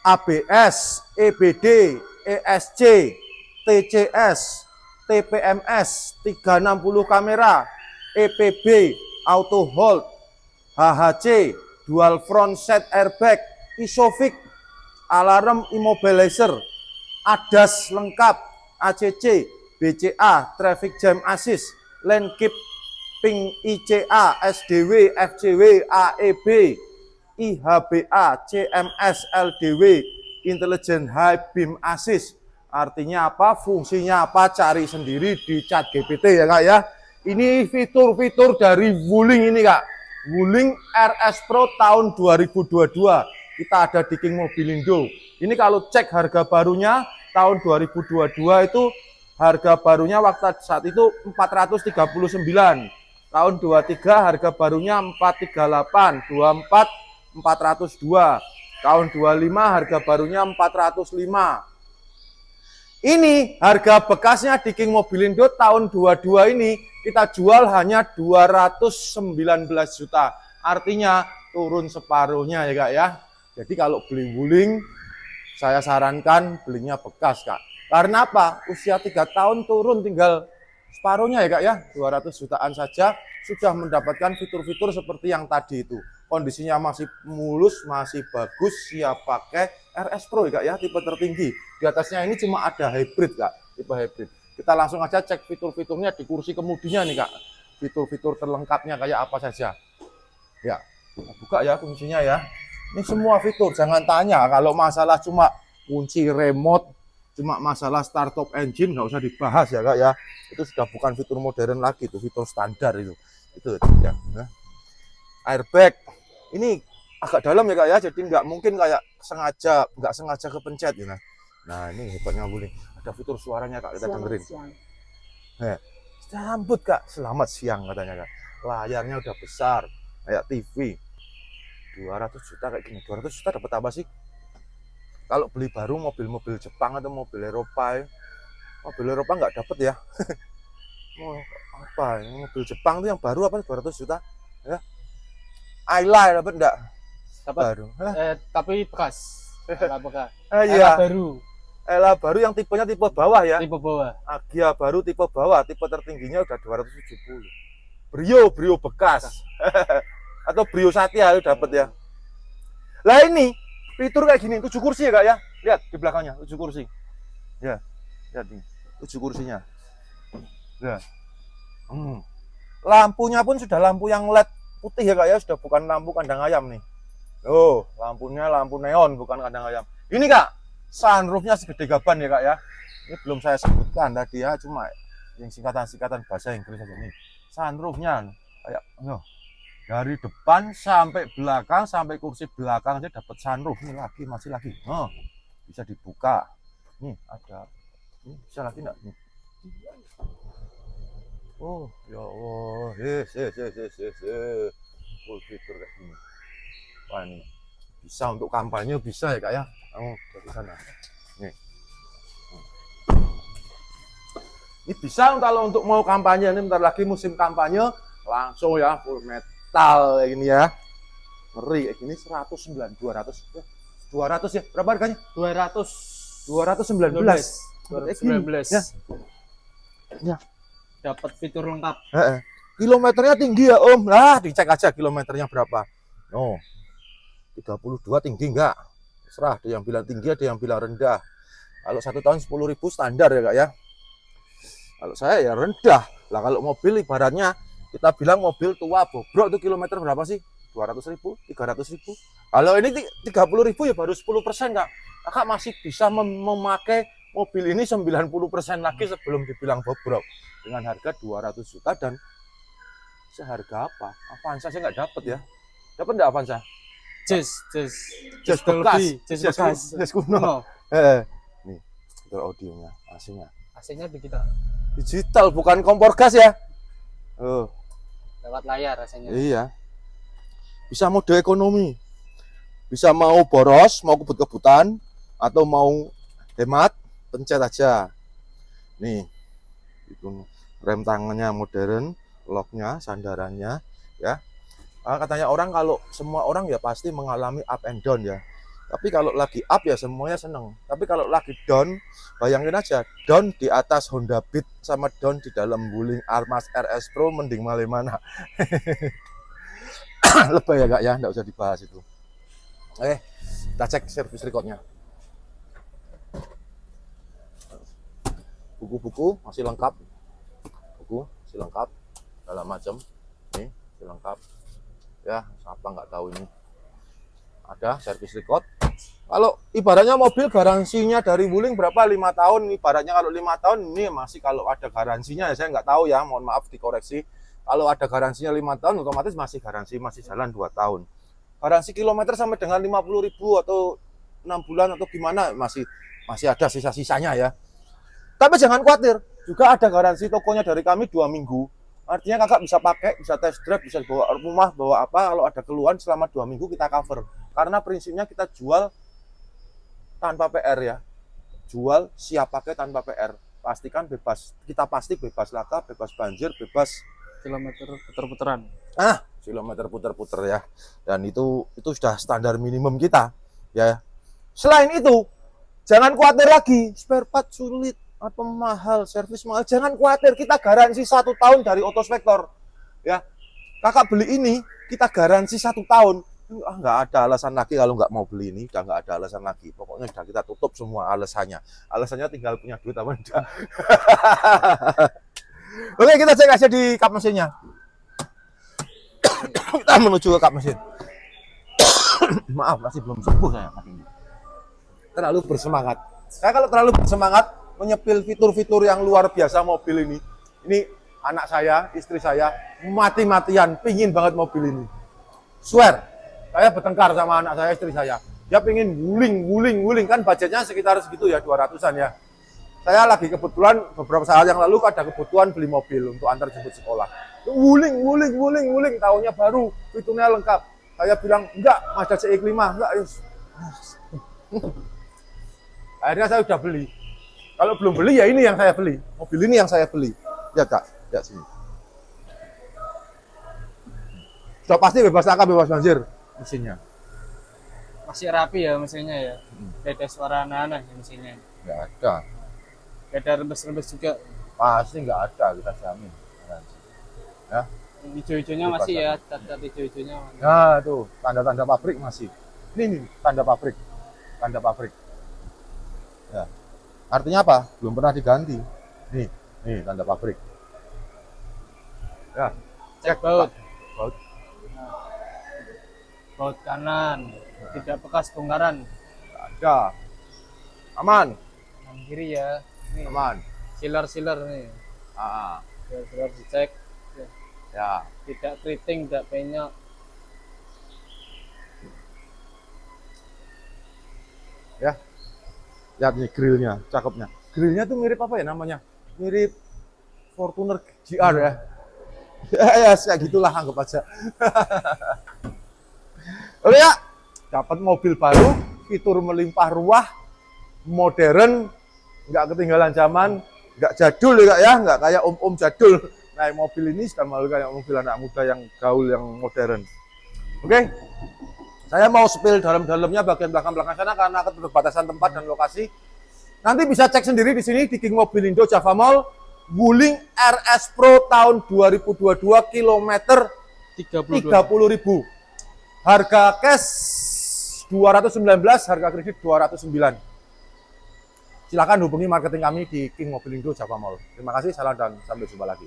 ABS, EBD, ESC, TCS, TPMS, 360 kamera, EPB, auto hold, HHC, dual front set airbag, ISOFIX, alarm immobilizer, ADAS lengkap, ACC, BCA, traffic jam assist, lane keeping ICA, SDW, FCW, AEB, IHBA, CMS, LDW, intelligent high beam assist. Artinya apa? Fungsinya apa? Cari sendiri di chat GPT ya kak ya. Ini fitur-fitur dari Wuling ini kak. Wuling RS Pro tahun 2022. Kita ada di King Mobilindo. Ini kalau cek harga barunya tahun 2022 itu harga barunya waktu saat itu 439. Tahun 23 harga barunya 438, 24 402. Tahun 25 harga barunya 405. Ini harga bekasnya di King Mobilindo tahun 22 ini kita jual hanya 219 juta. Artinya turun separuhnya ya kak ya. Jadi kalau beli Wuling saya sarankan belinya bekas kak. Karena apa? Usia 3 tahun turun tinggal separuhnya ya kak ya. 200 jutaan saja sudah mendapatkan fitur-fitur seperti yang tadi itu. Kondisinya masih mulus, masih bagus, siap pakai RS Pro ya kak ya, tipe tertinggi. Di atasnya ini cuma ada hybrid kak, tipe hybrid. Kita langsung aja cek fitur-fiturnya di kursi kemudinya nih kak. Fitur-fitur terlengkapnya kayak apa saja. Ya, buka ya kuncinya ya. Ini semua fitur, jangan tanya kalau masalah cuma kunci remote, cuma masalah startup engine nggak usah dibahas ya kak ya. Itu sudah bukan fitur modern lagi, itu fitur standar itu. Itu ya. Airbag ini agak dalam ya kak ya, jadi nggak mungkin kayak nggak sengaja kepencet ya. Nah ini hebatnya Wuling, ada fitur suaranya kak, kita dengerin. Sambut kak, selamat siang katanya kak. Layarnya udah besar kayak TV. 200 juta kayak gini, 200 juta dapat apa sih? Kalau beli baru mobil-mobil Jepang atau mobil Eropa nggak dapat ya. Mau apa? Mobil Jepang tuh yang baru apa 200 juta? Ya. Ayla dapat enggak? Dapat. Baru. Tapi bekas. Bekas. Iya. Baru. Ela baru yang tipenya tipe bawah ya. Tipe bawah. Agia baru tipe bawah, tipe tertingginya udah 270. Brio bekas. Atau Brio Satya itu dapat ya. Lah ini fitur kayak gini, 7 kursi ya kak ya. Lihat di belakangnya 7 kursi. Ya. Lihat nih, 7 kursinya. Ya. Lampunya pun sudah lampu yang LED putih ya kak ya, sudah bukan lampu kandang ayam nih. Oh, lampunya lampu neon bukan kandang ayam. Ini kak, sunroofnya segede gaban ya kak ya. Ini belum saya sebutkan tadi ya, cuma yang singkatan-singkatan bahasa Inggris aja nih. Sunroofnya kayak dari depan sampai belakang, sampai kursi belakang aja dapat sunroof. Ini lagi, masih lagi. Bisa dibuka. Nih ada, ini bisa lagi enggak nih? Oh, ya Allah, full fitur kayak gini. Wah ini bisa untuk kampanye bisa ya kak ya. Dari sana. Nih. Ini bisa kalau untuk mau kampanye, ini bentar lagi musim kampanye langsung ya full metal kayak gini ya. Ngeri kayak gini 200 ya. Berapa harganya? 219. 219. Ya. Ya. Dapat fitur lengkap. Kilometernya tinggi ya om. Lah dicek aja kilometernya berapa. 32 tinggi enggak? Serah, ada yang bilang tinggi, ada yang bilang rendah. Kalau 1 tahun 10.000 standar ya kak ya. Kalau saya ya rendah. Lah kalau mobil ibaratnya kita bilang mobil tua bobrok itu kilometer berapa sih? 200.000, 300.000. Kalau ini 30.000 ya baru 10% kak. Kakak masih bisa memakai mobil ini 90% lagi sebelum dibilang bobrok. Dengan harga 200 juta dan seharga apa? Avanza saya nggak dapat ya. Dapat nggak Avanza? Jazz bekas. Jazz kuno. Nih, itu audionya, AC-nya digital. Digital bukan kompor gas ya. Lewat layar rasanya. Iya. Bisa mode ekonomi. Bisa mau boros, mau kebut-kebutan atau mau hemat, pencet aja. Nih. Itu rem tangannya modern, locknya, sandarannya ya. Katanya orang kalau semua orang ya pasti mengalami up and down ya. Tapi kalau lagi up ya semuanya seneng. Tapi kalau lagi down, bayangin aja, down di atas Honda Beat sama down di dalam Wuling Armas RS Pro mending malah mana. Lebay ya kak ya, nggak usah dibahas itu. Oke, kita cek service recordnya. Buku-buku masih lengkap, buku masih lengkap, segala macam. Nih, masih lengkap. Ya, siapa nggak tahu ini. Ada service record. Kalau ibaratnya mobil garansinya dari Wuling berapa? 5 tahun. Ibaratnya kalau 5 tahun ini masih kalau ada garansinya ya saya nggak tahu ya, mohon maaf dikoreksi. Kalau ada garansinya 5 tahun otomatis masih garansi, masih jalan 2 tahun. Garansi kilometer sampai dengan 50.000 atau 6 bulan atau gimana masih ada sisa-sisanya ya. Tapi jangan khawatir, juga ada garansi tokonya dari kami 2 minggu. Artinya kakak bisa pakai, bisa test drive, bisa bawa rumah, bawa apa, kalau ada keluhan selama 2 minggu kita cover. Karena prinsipnya kita jual tanpa PR ya. Jual siap pakai tanpa PR. Pastikan bebas, kita pasti bebas laka, bebas banjir, bebas Kilometer puter-puteran. kilometer puter-puter ya. Dan itu sudah standar minimum kita ya. Selain itu, jangan khawatir lagi, spare part sulit atau mahal, servis mahal, jangan khawatir, kita garansi 1 tahun dari Autospector ya. Kakak beli ini, kita garansi 1 tahun. Nggak ada alasan lagi kalau nggak mau beli ini, udah nggak ada alasan lagi. Pokoknya sudah kita tutup semua alasannya. Alasannya tinggal punya duit apa enggak. Oke, kita cek aja di kap mesinnya. Kita menuju ke kap mesin. Maaf, masih belum sembuh saya. Terlalu bersemangat. Saya kalau terlalu bersemangat menyepil fitur-fitur yang luar biasa mobil ini anak saya, istri saya mati-matian pingin banget mobil ini. Swear, saya bertengkar sama anak saya, istri saya. Dia pingin wuling kan budgetnya sekitar segitu ya, 200-an ya. Saya lagi kebetulan beberapa saat yang lalu ada kebutuhan beli mobil untuk antar jemput sekolah. Wuling, tahunnya baru, fiturnya lengkap. Saya bilang, enggak, Mazda CX-5, enggak, yus. Akhirnya saya udah beli. Kalau belum beli ya ini yang saya beli. Mobil ini yang saya beli. Ya kak, ya sini. Sudah pasti bebas laka, bebas banjir mesinnya. Masih rapi ya mesinnya ya. Beda suara anak-anak ya mesinnya. Nggak ada. Beda rembes-rembes juga. Pasti nggak ada, kita jamin. Ya. Hijau-hijaunya masih ya, cat-cat hijau-hijaunya. Nah, tuh tanda-tanda pabrik masih. Ini tanda pabrik. Tanda pabrik. Ya. Artinya apa? Belum pernah diganti. Nih tanda pabrik. Ya. Cek baut. Baut. Baut kanan, tidak bekas bongkaran. Nggak ada. Aman. Kanan kiri ya. Nih, Aman. siler nih. Siler dicek. Ya. Tidak keriting, tidak penyok. Ya. Lihat nih grillnya, cakepnya. Grillnya tuh mirip apa ya namanya? Mirip Fortuner GR ya. Ya, kayak gitulah anggap aja. Oke ya, dapat mobil baru, fitur melimpah ruah, modern, nggak ketinggalan zaman, nggak jadul ya kak ya, nggak kayak om-om jadul. Naik mobil ini sudah malu kayak mobil anak muda yang gaul, yang modern. Oke, saya mau spill dalam-dalamnya bagian belakang-belakang sana karena keterbatasan tempat dan lokasi. Nanti bisa cek sendiri di sini di King Mobilindo Java Mall, Wuling RS Pro tahun 2022 kilometer 30.000. Harga cash 219, harga kredit 209. Silakan hubungi marketing kami di King Mobilindo Java Mall. Terima kasih, salam dan sampai jumpa lagi.